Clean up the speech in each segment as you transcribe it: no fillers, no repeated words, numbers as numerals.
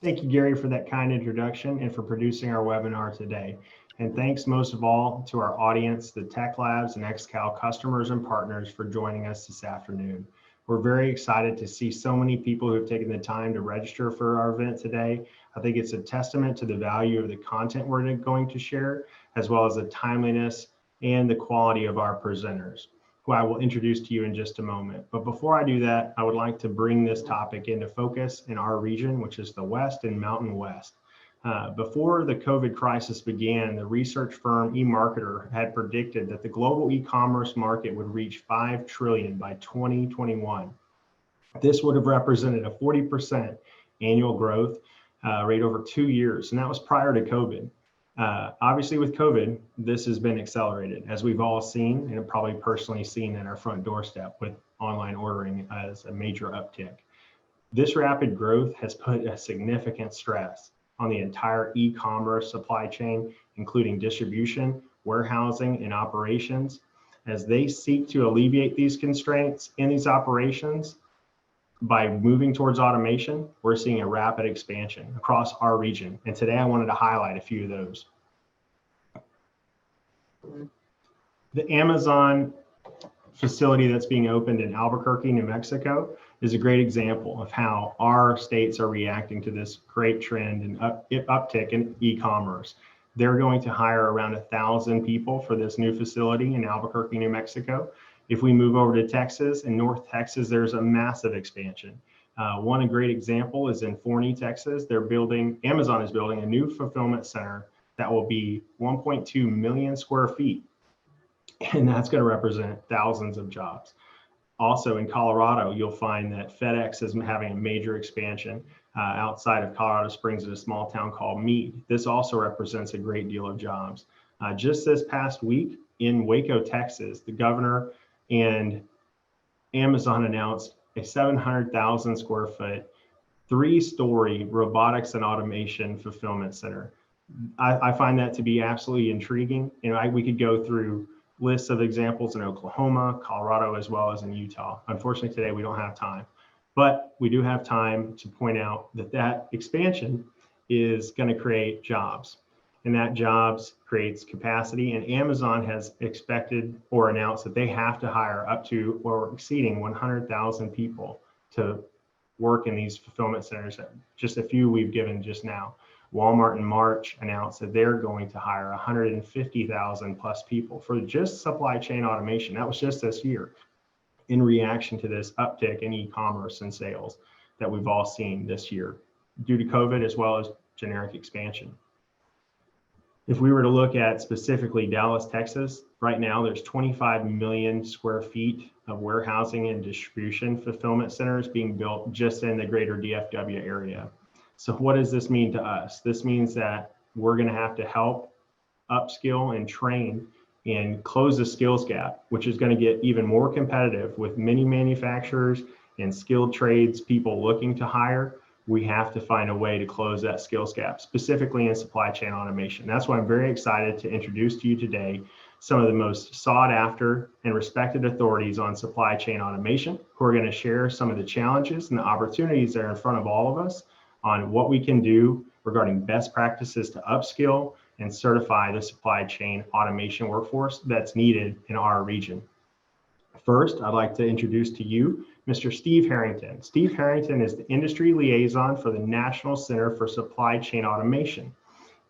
Thank you, Gary, for that kind introduction and for producing our webinar today. And thanks most of all to our audience, the Tech Labs and XCal customers and partners for joining us this afternoon. We're very excited to see so many people who have taken the time to register for our event today. I think it's a testament to the value of the content we're going to share, as well as the timeliness and the quality of our presenters, who I will introduce to you in just a moment. But before I do that, I would like to bring this topic into focus in our region, which is the West and Mountain West. Before the COVID crisis began, the research firm eMarketer had predicted that the global e-commerce market would reach $5 trillion by 2021. This would have represented a 40% annual growth rate over 2 years, and that was prior to COVID. Obviously with COVID, this has been accelerated, as we've all seen and have probably personally seen at our front doorstep with online ordering as a major uptick. This rapid growth has put a significant stress on the entire e-commerce supply chain, including distribution, warehousing, and operations. As they seek to alleviate these constraints in these operations by moving towards automation, we're seeing a rapid expansion across our region. And today I wanted to highlight a few of those. The Amazon facility that's being opened in Albuquerque, New Mexico is a great example of how our states are reacting to this great trend and uptick in e-commerce. They're going to hire around 1,000 people for this new facility in Albuquerque, New Mexico. If we move over to Texas, in North Texas, there's a massive expansion. One great example is in Forney, Texas. Amazon is building a new fulfillment center that will be 1.2 million square feet. And that's going to represent thousands of jobs. Also in Colorado, you'll find that FedEx is having a major expansion outside of Colorado Springs in a small town called Meade. This also represents a great deal of jobs. Just this past week in Waco, Texas, the governor and Amazon announced a 700,000 square foot, 3-story robotics and automation fulfillment center. I find that to be absolutely intriguing. We could go through lists of examples in Oklahoma, Colorado, as well as in Utah. Unfortunately, today we don't have time, but we do have time to point out that expansion is going to create jobs, and that jobs creates capacity. And Amazon has expected or announced that they have to hire up to or exceeding 100,000 people to work in these fulfillment centers. Just a few we've given just now. Walmart in March announced that they're going to hire 150,000 plus people for just supply chain automation. That was just this year, in reaction to this uptick in e-commerce and sales that we've all seen this year due to COVID as well as generic expansion. If we were to look at specifically Dallas, Texas, right now there's 25 million square feet of warehousing and distribution fulfillment centers being built just in the greater DFW area. So what does this mean to us? This means that we're going to have to help upskill and train and close the skills gap, which is going to get even more competitive with many manufacturers and skilled trades people looking to hire. We have to find a way to close that skills gap, specifically in supply chain automation. That's why I'm very excited to introduce to you today some of the most sought after and respected authorities on supply chain automation, who are going to share some of the challenges and the opportunities that are in front of all of us on what we can do regarding best practices to upskill and certify the supply chain automation workforce that's needed in our region. First, I'd like to introduce to you Mr. Steve Harrington. Steve Harrington is the industry liaison for the National Center for Supply Chain Automation.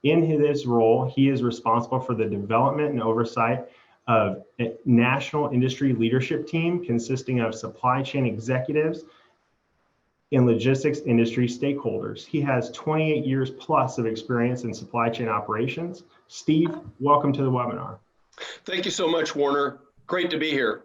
In this role, he is responsible for the development and oversight of a national industry leadership team consisting of supply chain executives and logistics industry stakeholders. He has 28 years plus of experience in supply chain operations. Steve, welcome to the webinar. Thank you so much, Warner. Great to be here.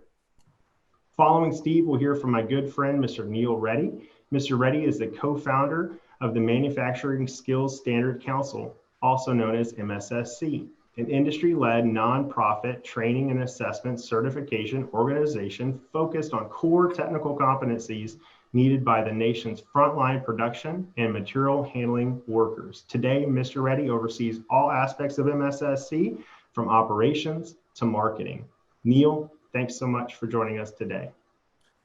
Following Steve, we'll hear from my good friend, Mr. Neil Reddy. Mr. Reddy is the co-founder of the Manufacturing Skills Standard Council, also known as MSSC, an industry-led nonprofit training and assessment certification organization focused on core technical competencies needed by the nation's frontline production and material handling workers. Today, Mr. Reddy oversees all aspects of MSSC, from operations to marketing. Neil, thanks so much for joining us today.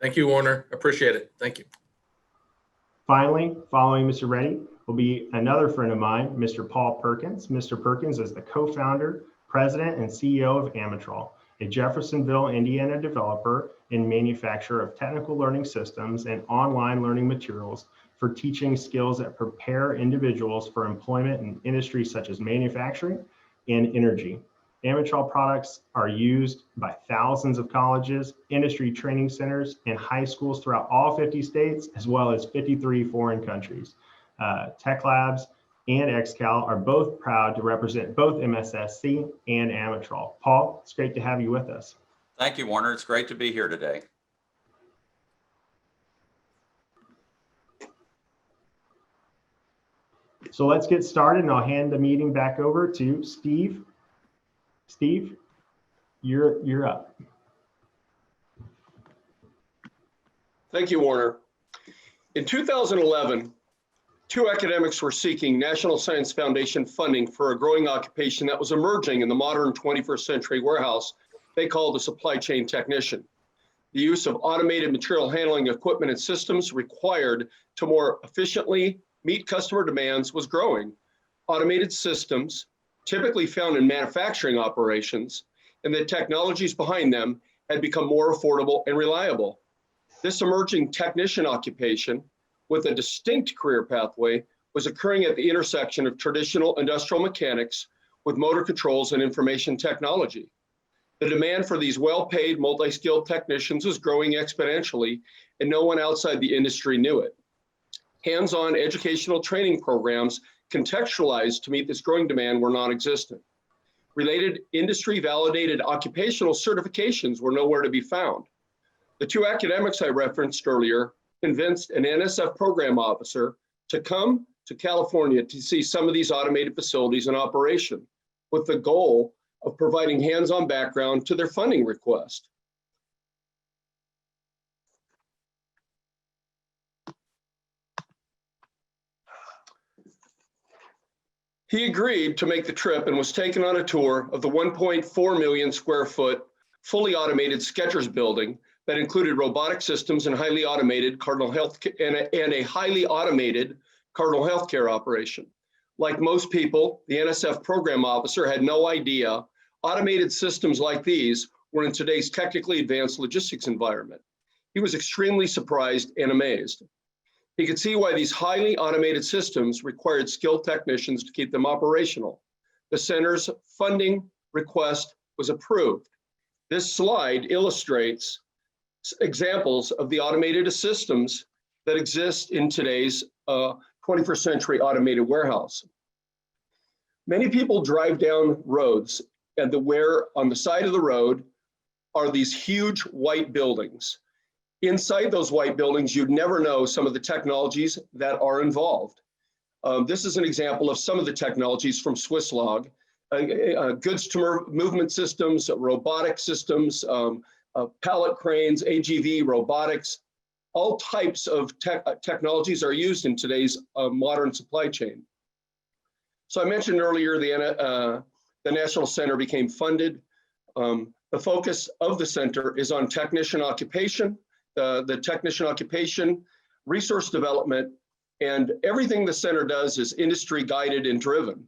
Thank you, Warner. Appreciate it. Thank you. Finally, following Mr. Reddy, will be another friend of mine, Mr. Paul Perkins. Mr. Perkins is the co-founder, president, and CEO of Amatrol, a Jeffersonville, Indiana developer and manufacturer of technical learning systems and online learning materials for teaching skills that prepare individuals for employment in industries such as manufacturing and energy. Amatrol products are used by thousands of colleges, industry training centers, and high schools throughout all 50 states, as well as 53 foreign countries. Tech Labs and XCal are both proud to represent both MSSC and Amatrol. Paul, it's great to have you with us. Thank you, Warner. It's great to be here today. So let's get started, and I'll hand the meeting back over to Steve. Steve, you're up. Thank you, Warner. In 2011, two academics were seeking National Science Foundation funding for a growing occupation that was emerging in the modern 21st century warehouse they called the supply chain technician. The use of automated material handling equipment and systems required to more efficiently meet customer demands was growing. Automated systems, typically found in manufacturing operations, and the technologies behind them had become more affordable and reliable. This emerging technician occupation with a distinct career pathway was occurring at the intersection of traditional industrial mechanics with motor controls and information technology. The demand for these well-paid, multi-skilled technicians was growing exponentially, and no one outside the industry knew it. Hands-on educational training programs contextualized to meet this growing demand were non-existent. Related industry-validated occupational certifications were nowhere to be found. The two academics I referenced earlier convinced an NSF program officer to come to California to see some of these automated facilities in operation, with the goal of providing hands-on background to their funding request. He agreed to make the trip and was taken on a tour of the 1.4 million square foot fully automated Skechers building that included robotic systems and highly automated Cardinal Health and a highly automated Cardinal Healthcare operation. Like most people, the NSF program officer had no idea automated systems like these were in today's technically advanced logistics environment. He was extremely surprised and amazed. He could see why these highly automated systems required skilled technicians to keep them operational. The center's funding request was approved. This slide illustrates examples of the automated systems that exist in today's 21st century automated warehouse. Many people drive down roads, and on the side of the road are these huge white buildings. Inside those white buildings, you'd never know some of the technologies that are involved. This is an example of some of the technologies from Swisslog, goods to movement systems, robotic systems, pallet cranes, AGV, robotics. All types of technologies are used in today's modern supply chain. So I mentioned earlier the National Center became funded. The focus of the center is on technician occupation, the technician occupation, resource development, and everything the center does is industry guided and driven.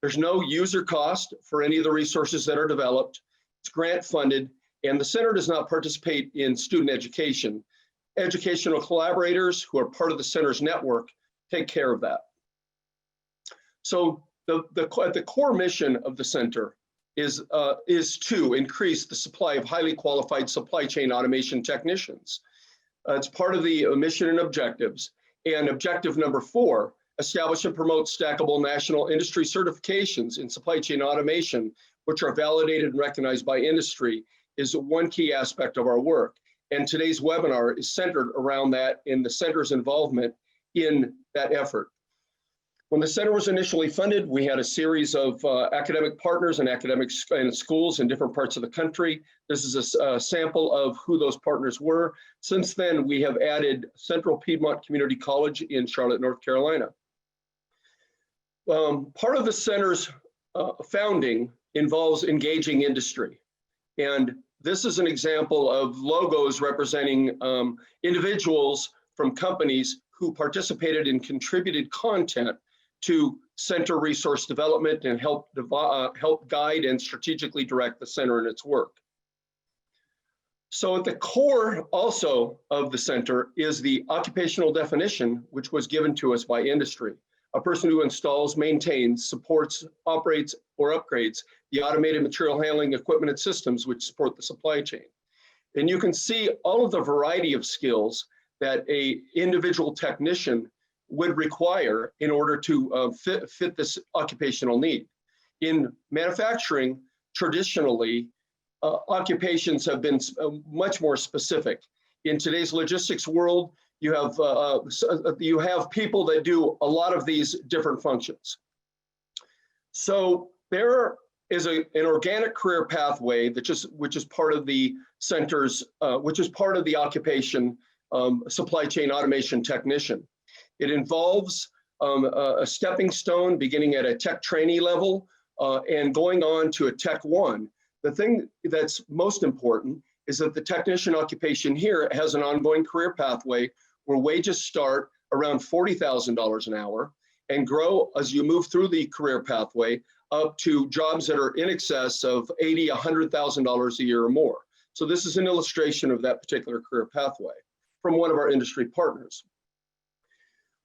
There's no user cost for any of the resources that are developed. It's grant funded, and the center does not participate in student education. Educational collaborators who are part of the center's network take care of that. So the core mission of the center is to increase the supply of highly qualified supply chain automation technicians. It's part of the mission and objectives. And objective number 4, establish and promote stackable national industry certifications in supply chain automation, which are validated and recognized by industry, is one key aspect of our work. And today's webinar is centered around that in the center's involvement in that effort. When the center was initially funded, we had a series of academic partners and academic and schools in different parts of the country. This is a sample of who those partners were. Since then, we have added Central Piedmont Community College in Charlotte, North Carolina. Part of the center's founding involves engaging industry. And this is an example of logos representing individuals from companies who participated and contributed content to center resource development and help guide and strategically direct the center in its work. So at the core also of the center is the occupational definition, which was given to us by industry. A person who installs, maintains, supports, operates, or upgrades the automated material handling equipment and systems which support the supply chain. And you can see all of the variety of skills that an individual technician would require in order to fit this occupational need. In manufacturing, traditionally, occupations have been much more specific. In today's logistics world, you have people that do a lot of these different functions. So there is an organic career pathway which is part of the center's, which is part of the occupation supply chain automation technician. It involves a stepping stone beginning at a tech trainee level and going on to a tech one. The thing that's most important is that the technician occupation here has an ongoing career pathway where wages start around $40,000 an hour and grow as you move through the career pathway up to jobs that are in excess of $80,000, $100,000 a year or more. So this is an illustration of that particular career pathway from one of our industry partners.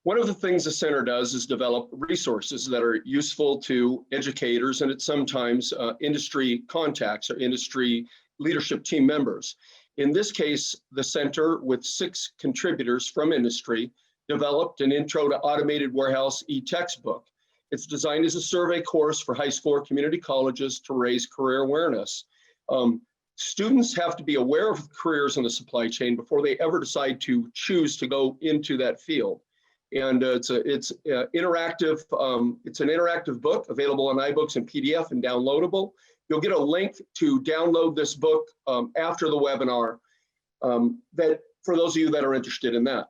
One of the things the center does is develop resources that are useful to educators and it's sometimes industry contacts or industry leadership team members. In this case, the center with 6 contributors from industry developed an Intro to Automated Warehouse e-textbook. It's designed as a survey course for high school or community colleges to raise career awareness. Students have to be aware of careers in the supply chain before they ever decide to choose to go into that field. And it's an interactive book available on iBooks and PDF and downloadable. You'll get a link to download this book after the webinar that for those of you that are interested in that.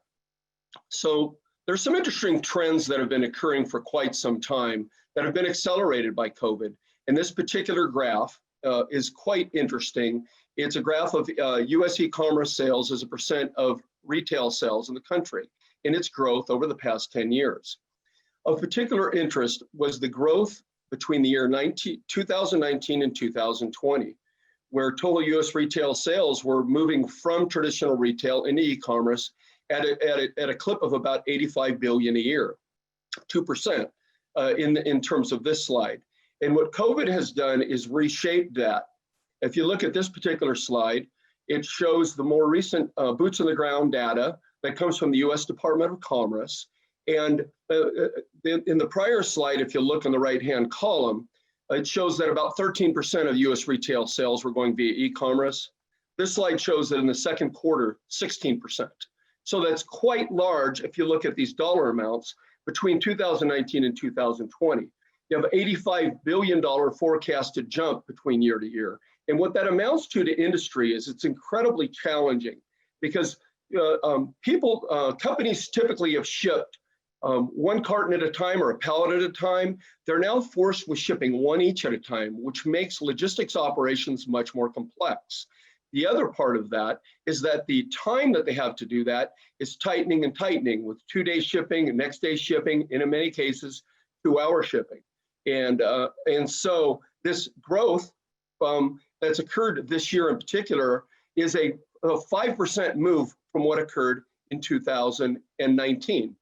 So there's some interesting trends that have been occurring for quite some time that have been accelerated by COVID. And this particular graph is quite interesting. It's a graph of US e-commerce sales as a percent of retail sales in the country and its growth over the past 10 years. Of particular interest was the growth between the year 2019 and 2020, where total US retail sales were moving from traditional retail into e-commerce at a clip of about 85 billion a year, 2% in terms of this slide. And what COVID has done is reshaped that. If you look at this particular slide, it shows the more recent boots on the ground data that comes from the US Department of Commerce. And in the prior slide, if you look on the right-hand column, it shows that about 13% of US retail sales were going via e-commerce. This slide shows that in the second quarter, 16%. So that's quite large if you look at these dollar amounts between 2019 and 2020. You have $85 billion forecasted jump between year to year. And what that amounts to industry is it's incredibly challenging because companies typically have shipped one carton at a time or a pallet at a time. They're now forced with shipping one each at a time, which makes logistics operations much more complex. The other part of that is that the time that they have to do that is tightening and tightening with 2-day shipping and next day shipping, and in many cases, 2-hour shipping. And so this growth that's occurred this year in particular is a 5% move from what occurred in 2019.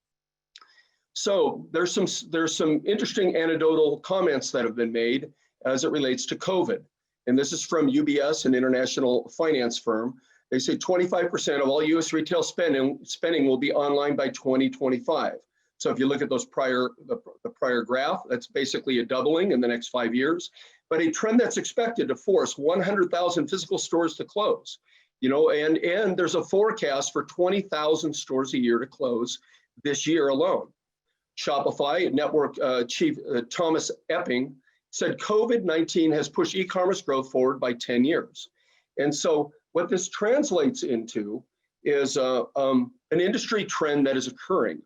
So there's some interesting anecdotal comments that have been made as it relates to COVID. And this is from UBS, an international finance firm. They say 25% of all US retail spending will be online by 2025. So if you look at those the prior graph, that's basically a doubling in the next 5 years, but a trend that's expected to force 100,000 physical stores to close. You know, and there's a forecast for 20,000 stores a year to close this year alone. Shopify network chief Thomas Epping said COVID-19 has pushed e-commerce growth forward by 10 years. And so what this translates into is an industry trend that is occurring.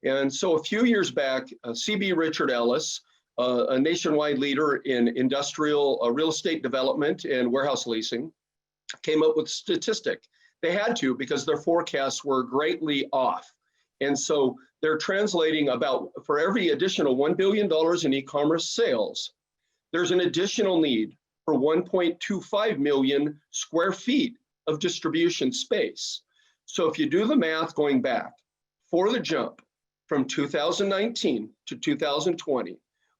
And so a few years back, CB Richard Ellis, a nationwide leader in industrial real estate development and warehouse leasing, came up with a statistic. They had to because their forecasts were greatly off. And so they're translating about, for every additional $1 billion in e-commerce sales, there's an additional need for 1.25 million square feet of distribution space. So if you do the math going back for the jump from 2019 to 2020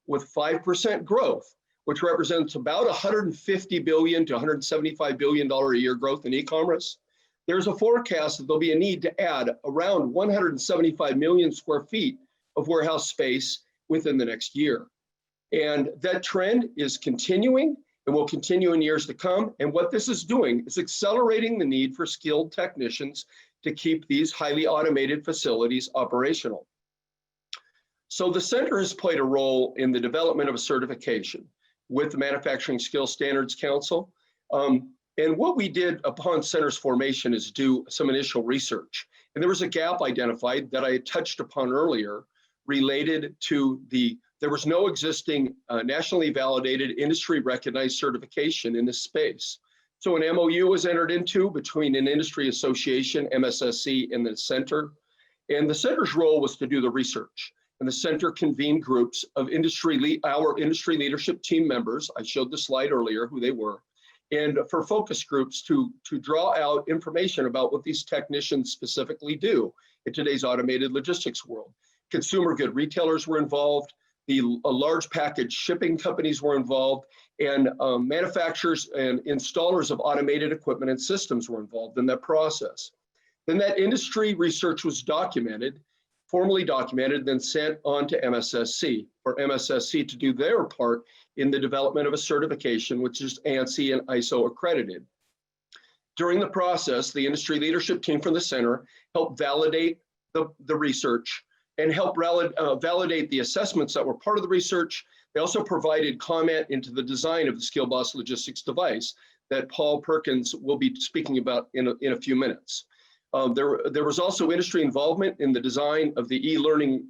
with 5% growth, which represents about $150 billion to $175 billion a year growth in e-commerce, there's a forecast that there'll be a need to add around 175 million square feet of warehouse space within the next year. And that trend is continuing and will continue in years to come. And what this is doing is accelerating the need for skilled technicians to keep these highly automated facilities operational. So the center has played a role in the development of a certification with the Manufacturing Skills Standards Council. And what we did upon center's formation is do some initial research. And there was a gap identified that I had touched upon earlier related to there was no existing nationally validated industry recognized certification in this space. So an MOU was entered into between an industry association, MSSC, and the center. And the center's role was to do the research. And the center convened groups of our industry leadership team members. I showed the slide earlier who they were. And for focus groups to draw out information about what these technicians specifically do in today's automated logistics world. Consumer good retailers were involved, the large package shipping companies were involved, and manufacturers and installers of automated equipment and systems were involved in that process. Then that industry research was documented, formally documented, then sent on to MSSC for MSSC to do their part in the development of a certification, which is ANSI and ISO accredited. During the process, the industry leadership team from the center helped validate the research and help validate the assessments that were part of the research. They also provided comment into the design of the SkillBoss logistics device that Paul Perkins will be speaking about in a few minutes. There was also industry involvement in the design of the e-learning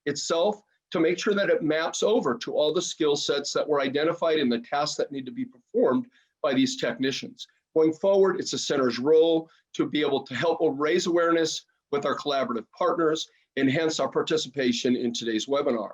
itself to make sure that it maps over to all the skill sets that were identified in the tasks that need to be performed by these technicians. Going forward, it's the center's role to be able to help raise awareness with our collaborative partners, and hence our participation in today's webinar.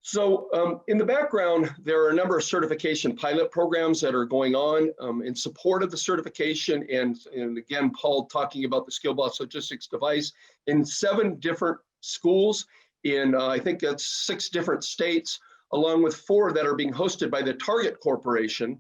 So in the background, there are a number of certification pilot programs that are going on in support of the certification. And again, Paul talking about the SkillBoss logistics device in 7 different schools in, I think that's 6 different states, along with 4 that are being hosted by the Target Corporation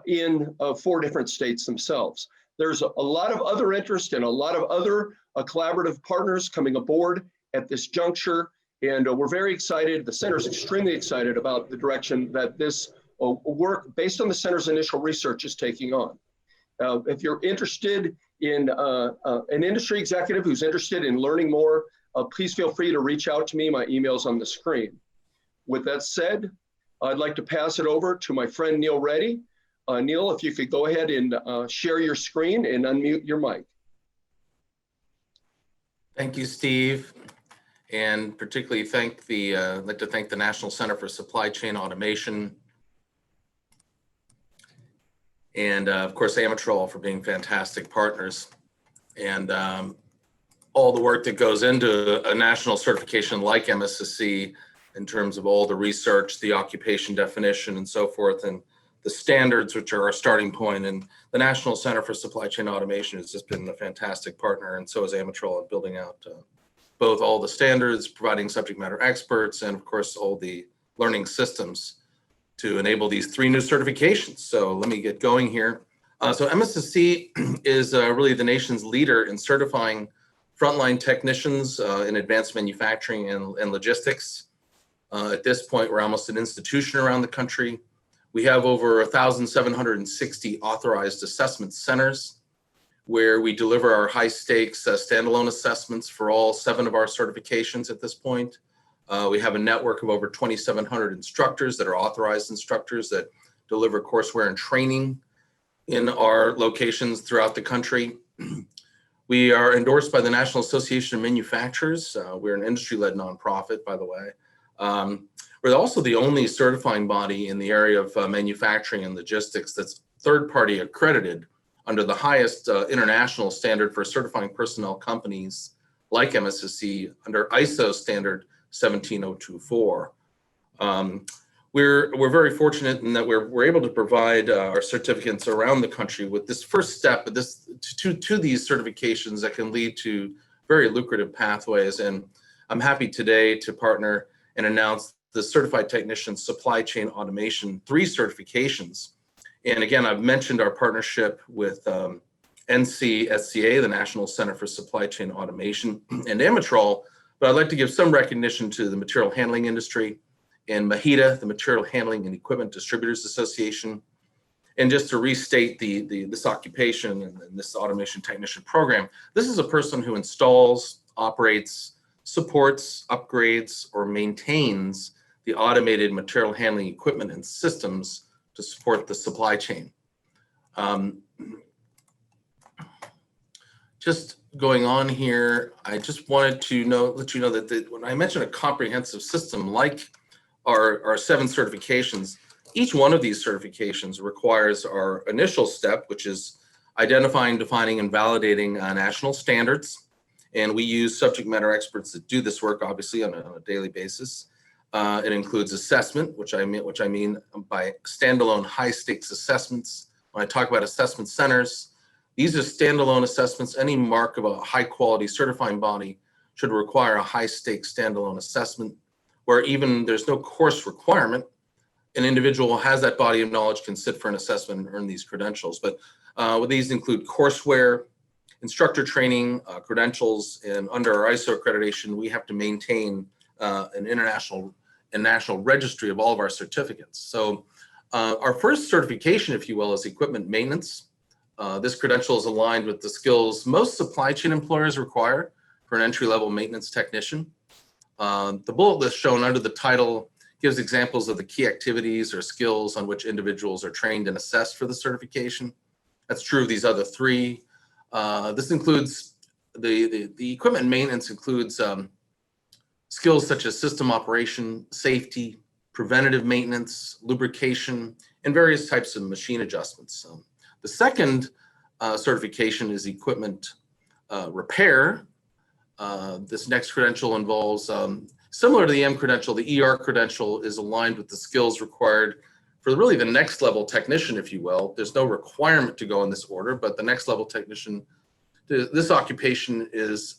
in 4 different states themselves. There's a lot of other interest and a lot of other collaborative partners coming aboard at this juncture. And we're very excited. The center is extremely excited about the direction that this work based on the center's initial research is taking on. If you're interested in an industry executive who's interested in learning more, please feel free to reach out to me. My email's on the screen. With that said, I'd like to pass it over to my friend Neil Reddy. Neil, if you could go ahead and share your screen and unmute your mic. Thank you, Steve. And particularly I'd like to thank the National Center for Supply Chain Automation and of course Amatrol for being fantastic partners, and all the work that goes into a national certification like MSSC in terms of all the research, the occupation definition and so forth, and the standards, which are our starting point. And the National Center for Supply Chain Automation has just been a fantastic partner, and so is Amatrol in building out both all the standards, providing subject matter experts, and of course, all the learning systems to enable these 3 new certifications. So let me get going here. So MSSC is really the nation's leader in certifying frontline technicians in advanced manufacturing and logistics. At this point, we're almost an institution around the country. We have over 1,760 authorized assessment centers where we deliver our high stakes standalone assessments for all 7 of our certifications at this point. We have a network of over 2,700 instructors that are authorized instructors that deliver courseware and training in our locations throughout the country. We are endorsed by the National Association of Manufacturers. We're an industry-led nonprofit, by the way. We're also the only certifying body in the area of manufacturing and logistics that's third-party accredited under the highest international standard for certifying personnel companies like MSSC under ISO standard 17024. We're very fortunate in that we're able to provide our certificates around the country with this first step of this to these certifications that can lead to very lucrative pathways. And I'm happy today to partner and announce the Certified Technician Supply Chain Automation 3 certifications. And again, I've mentioned our partnership with NC-SCA, the National Center for Supply Chain Automation, and Amatrol, but I'd like to give some recognition to the material handling industry and MAHITA, the Material Handling and Equipment Distributors Association. And just to restate this occupation and this automation technician program, this is a person who installs, operates, supports, upgrades, or maintains the automated material handling equipment and systems to support the supply chain. Just going on here, I just wanted to let you know that when I mention a comprehensive system like our 7 certifications, each one of these certifications requires our initial step, which is identifying, defining, and validating national standards. And we use subject matter experts that do this work, obviously, on a daily basis. It includes assessment, which I mean by standalone high-stakes assessments. When I talk about assessment centers, these are standalone assessments. Any mark of a high-quality certifying body should require a high-stakes standalone assessment, where even there's no course requirement. An individual who has that body of knowledge can sit for an assessment and earn these credentials. But these include courseware, instructor training, credentials, and under our ISO accreditation, we have to maintain an international and national registry of all of our certificates. So our first certification, if you will, is equipment maintenance. This credential is aligned with the skills most supply chain employers require for an entry-level maintenance technician. The bullet list shown under the title gives examples of the key activities or skills on which individuals are trained and assessed for the certification. That's true of these other 3. This includes the equipment maintenance includes skills such as system operation, safety, preventative maintenance, lubrication, and various types of machine adjustments. The second certification is equipment repair. This next credential involves, similar to the M credential, the ER credential is aligned with the skills required for really the next level technician, if you will. There's no requirement to go in this order, but the next level technician, this occupation is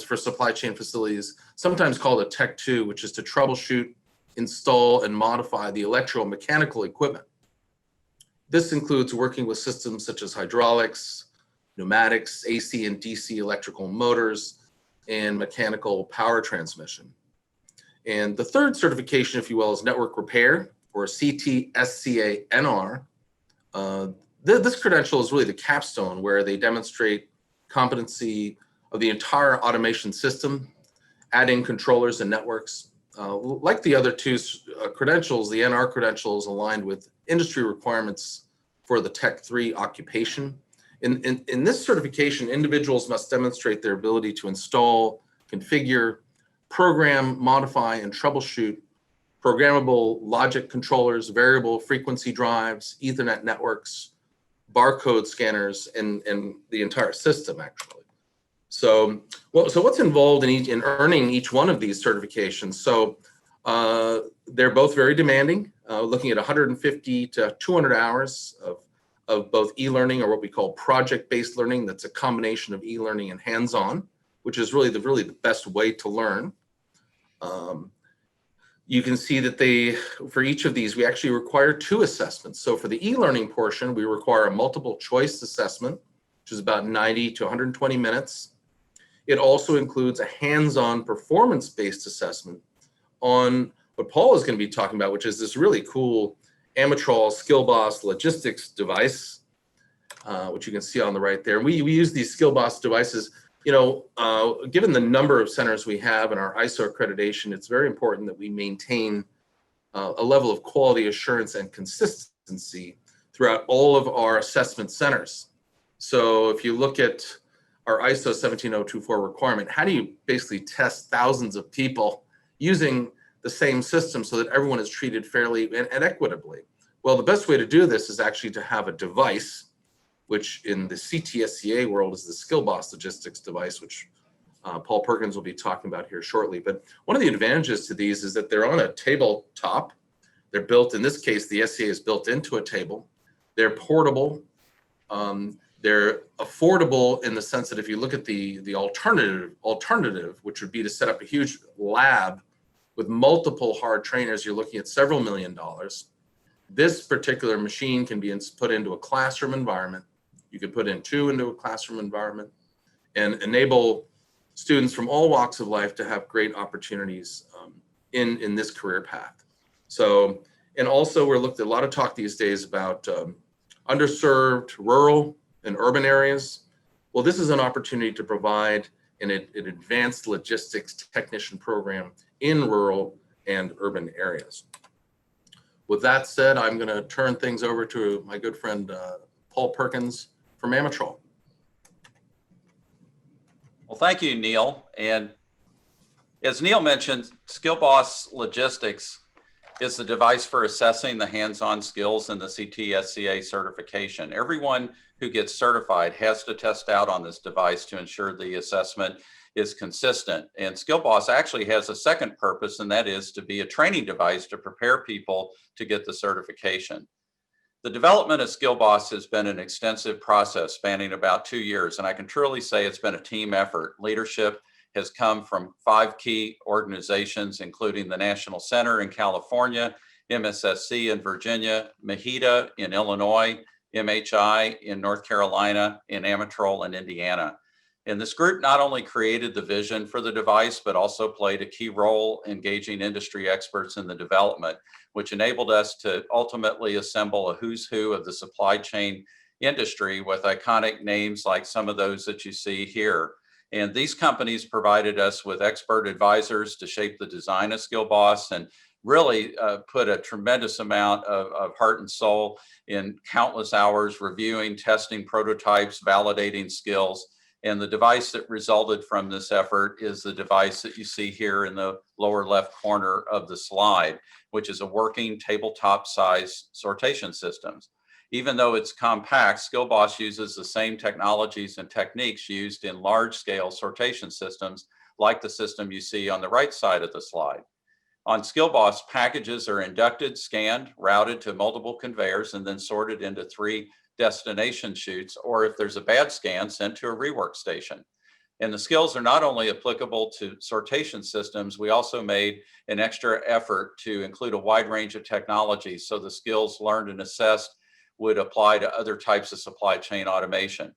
for supply chain facilities, sometimes called a Tech 2, which is to troubleshoot, install, and modify the electromechanical equipment. This includes working with systems such as hydraulics, pneumatics, AC and DC electrical motors, and mechanical power transmission. And the third certification, if you will, is network repair, or CT-SCA NR. This credential is really the capstone where they demonstrate competency of the entire automation system, adding controllers and networks. Like the other 2 credentials, the NR credential is aligned with industry requirements for the Tech 3 occupation. In this certification, individuals must demonstrate their ability to install, configure, program, modify, and troubleshoot programmable logic controllers, variable frequency drives, Ethernet networks, barcode scanners, and the entire system, actually. So what's involved in earning each one of these certifications? So they're both very demanding, looking at 150 to 200 hours of both e-learning, or what we call project-based learning. That's a combination of e-learning and hands-on, which is really the best way to learn. You can see that for each of these, we actually require 2 assessments. So for the e-learning portion, we require a multiple choice assessment, which is about 90 to 120 minutes. It also includes a hands-on performance-based assessment on what Paul is going to be talking about, which is this really cool Amatrol SkillBoss logistics device, which you can see on the right there. We use these SkillBoss devices. Given the number of centers we have in our ISO accreditation, it's very important that we maintain a level of quality assurance and consistency throughout all of our assessment centers. So if you look at our ISO 17024 requirement, how do you basically test thousands of people using the same system so that everyone is treated fairly and equitably? Well, the best way to do this is actually to have a device, which in the CT-SCA world is the SkillBoss logistics device, which Paul Perkins will be talking about here shortly. But one of the advantages to these is that they're on a tabletop. They're built, in this case, the SCA is built into a table. They're portable. They're affordable in the sense that if you look at the alternative, which would be to set up a huge lab with multiple hard trainers, you're looking at several $1 million. This particular machine can be put into a classroom environment. You could put in 2 into a classroom environment and enable students from all walks of life to have great opportunities in this career path. So, and also we're looked at a lot of talk these days about underserved rural and urban areas. Well, this is an opportunity to provide an advanced logistics technician program in rural and urban areas. With that said, I'm going to turn things over to my good friend Paul Perkins from Amatrol. Well, thank you, Neil. And as Neil mentioned, SkillBoss Logistics is the device for assessing the hands-on skills in the CT-SCA certification. Everyone who gets certified has to test out on this device to ensure the assessment is consistent. And SkillBoss actually has a second purpose, and that is to be a training device to prepare people to get the certification. The development of SkillBoss has been an extensive process spanning about 2 years, and I can truly say it's been a team effort. Leadership has come from 5 key organizations, including the National Center in California, MSSC in Virginia, MHITA in Illinois, MHI in North Carolina, and Amatrol in Indiana. And this group not only created the vision for the device, but also played a key role engaging industry experts in the development, which enabled us to ultimately assemble a who's who of the supply chain industry with iconic names like some of those that you see here. And these companies provided us with expert advisors to shape the design of SkillBoss and really put a tremendous amount of heart and soul in countless hours reviewing, testing prototypes, validating skills. And the device that resulted from this effort is the device that you see here in the lower left corner of the slide, which is a working tabletop size sortation system. Even though it's compact, SkillBoss uses the same technologies and techniques used in large-scale sortation systems, like the system you see on the right side of the slide. On SkillBoss, packages are inducted, scanned, routed to multiple conveyors, and then sorted into 3 destination chutes, or if there's a bad scan, sent to a rework station. And the skills are not only applicable to sortation systems, we also made an extra effort to include a wide range of technologies so the skills learned and assessed would apply to other types of supply chain automation.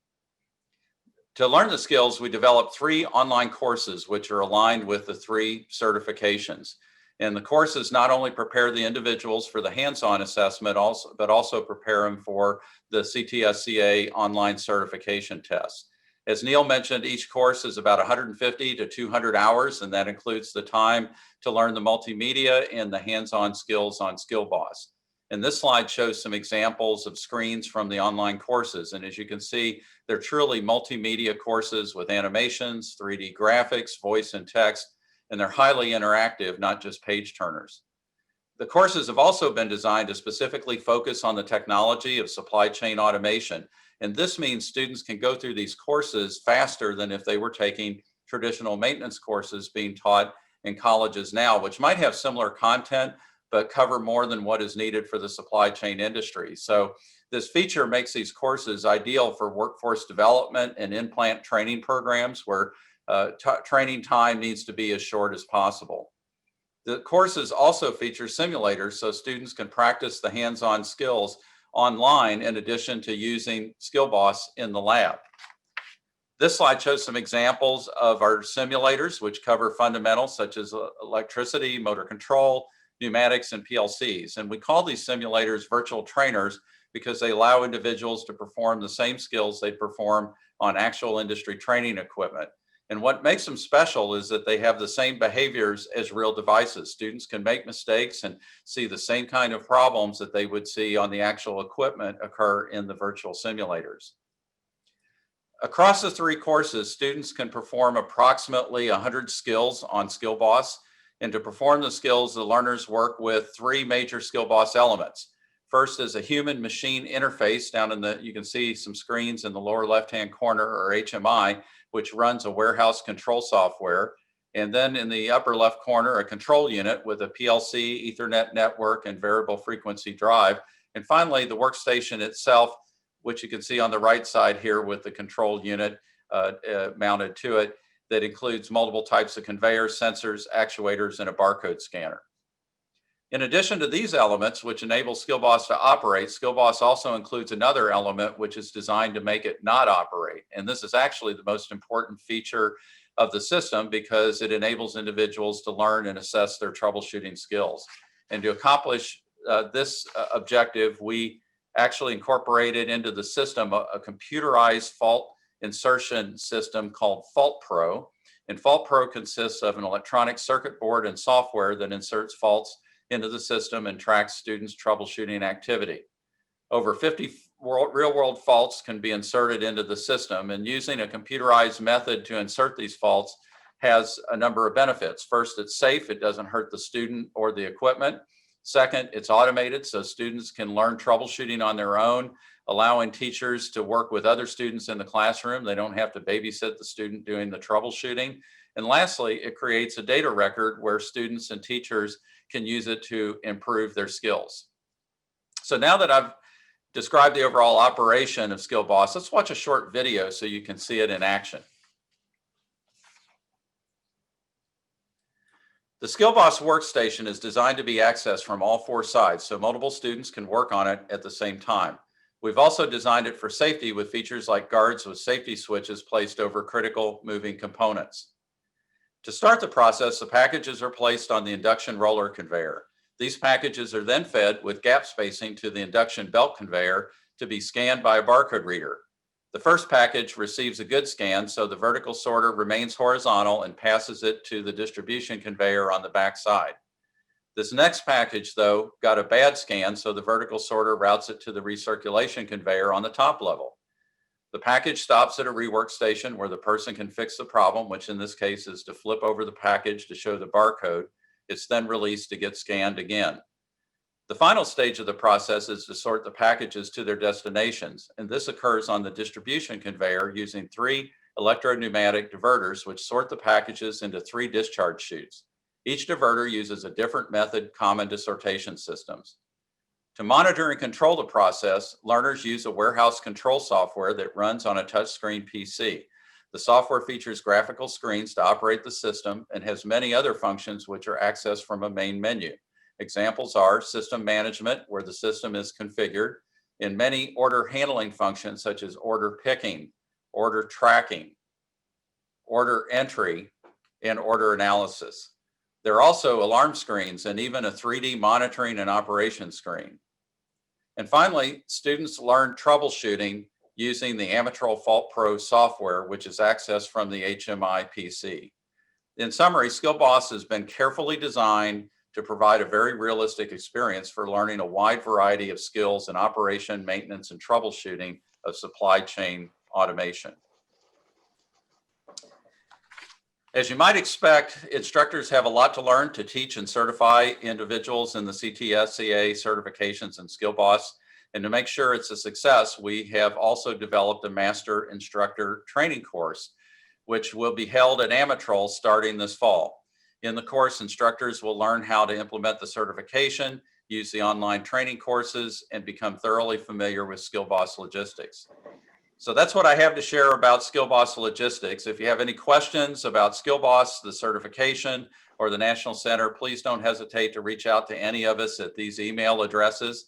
To learn the skills, we developed 3 online courses, which are aligned with the 3 certifications. And the courses not only prepare the individuals for the hands-on assessment, but also prepare them for the CT-SCA online certification tests. As Neil mentioned, each course is about 150 to 200 hours, and that includes the time to learn the multimedia and the hands-on skills on SkillBoss. And this slide shows some examples of screens from the online courses. And as you can see, they're truly multimedia courses with animations, 3D graphics, voice and text, and they're highly interactive, not just page turners. The courses have also been designed to specifically focus on the technology of supply chain automation. And this means students can go through these courses faster than if they were taking traditional maintenance courses being taught in colleges now, which might have similar content, but cover more than what is needed for the supply chain industry. So this feature makes these courses ideal for workforce development and in-plant training programs where training time needs to be as short as possible. The courses also feature simulators so students can practice the hands-on skills online in addition to using SkillBoss in the lab. This slide shows some examples of our simulators, which cover fundamentals such as electricity, motor control, pneumatics, and PLCs. And we call these simulators virtual trainers because they allow individuals to perform the same skills they perform on actual industry training equipment. And what makes them special is that they have the same behaviors as real devices. Students can make mistakes and see the same kind of problems that they would see on the actual equipment occur in the virtual simulators. Across the 3 courses, students can perform approximately 100 skills on SkillBoss. And to perform the skills, the learners work with 3 major SkillBoss elements. First is a human machine interface down in you can see some screens in the lower left-hand corner, or HMI, which runs a warehouse control software. And then in the upper left corner, a control unit with a PLC, Ethernet network, and variable frequency drive. And finally, the workstation itself, which you can see on the right side here with the control unit mounted to it, that includes multiple types of conveyors, sensors, actuators, and a barcode scanner. In addition to these elements, which enable SkillBoss to operate, SkillBoss also includes another element which is designed to make it not operate. And this is actually the most important feature of the system because it enables individuals to learn and assess their troubleshooting skills. And to accomplish this objective, we actually incorporated into the system a computerized fault insertion system called FaultPro. And FaultPro consists of an electronic circuit board and software that inserts faults into the system and tracks students' troubleshooting activity. Over 50 real-world faults can be inserted into the system, and using a computerized method to insert these faults has a number of benefits. First, it's safe. It doesn't hurt the student or the equipment. Second, it's automated, so students can learn troubleshooting on their own, allowing teachers to work with other students in the classroom. They don't have to babysit the student doing the troubleshooting. And lastly, it creates a data record where students and teachers can use it to improve their skills. So now that I've described the overall operation of SkillBoss, let's watch a short video so you can see it in action. The SkillBoss workstation is designed to be accessed from all four sides, so multiple students can work on it at the same time. We've also designed it for safety with features like guards with safety switches placed over critical moving components. To start the process, the packages are placed on the induction roller conveyor. These packages are then fed with gap spacing to the induction belt conveyor to be scanned by a barcode reader. The first package receives a good scan, so the vertical sorter remains horizontal and passes it to the distribution conveyor on the back side. This next package, though, got a bad scan, so the vertical sorter routes it to the recirculation conveyor on the top level. The package stops at a rework station where the person can fix the problem, which in this case is to flip over the package to show the barcode. It's then released to get scanned again. The final stage of the process is to sort the packages to their destinations, and this occurs on the distribution conveyor using 3 electropneumatic diverters which sort the packages into 3 discharge chutes. Each diverter uses a different method common to sortation systems. To monitor and control the process, learners use a warehouse control software that runs on a touchscreen PC. The software features graphical screens to operate the system and has many other functions which are accessed from a main menu. Examples are system management, where the system is configured, and many order handling functions such as order picking, order tracking, order entry, and order analysis. There are also alarm screens and even a 3D monitoring and operation screen. And finally, students learn troubleshooting using the Amatrol FaultPro software, which is accessed from the HMI PC. In summary, SkillBoss has been carefully designed to provide a very realistic experience for learning a wide variety of skills in operation, maintenance, and troubleshooting of supply chain automation. As you might expect, instructors have a lot to learn to teach and certify individuals in the CT-SCA certifications and SkillBoss. And to make sure it's a success, we have also developed a master instructor training course, which will be held at Amatrol starting this fall. In the course, instructors will learn how to implement the certification, use the online training courses, and become thoroughly familiar with SkillBoss logistics. So that's what I have to share about SkillBoss Logistics. If you have any questions about SkillBoss, the certification, or the National Center, please don't hesitate to reach out to any of us at these email addresses.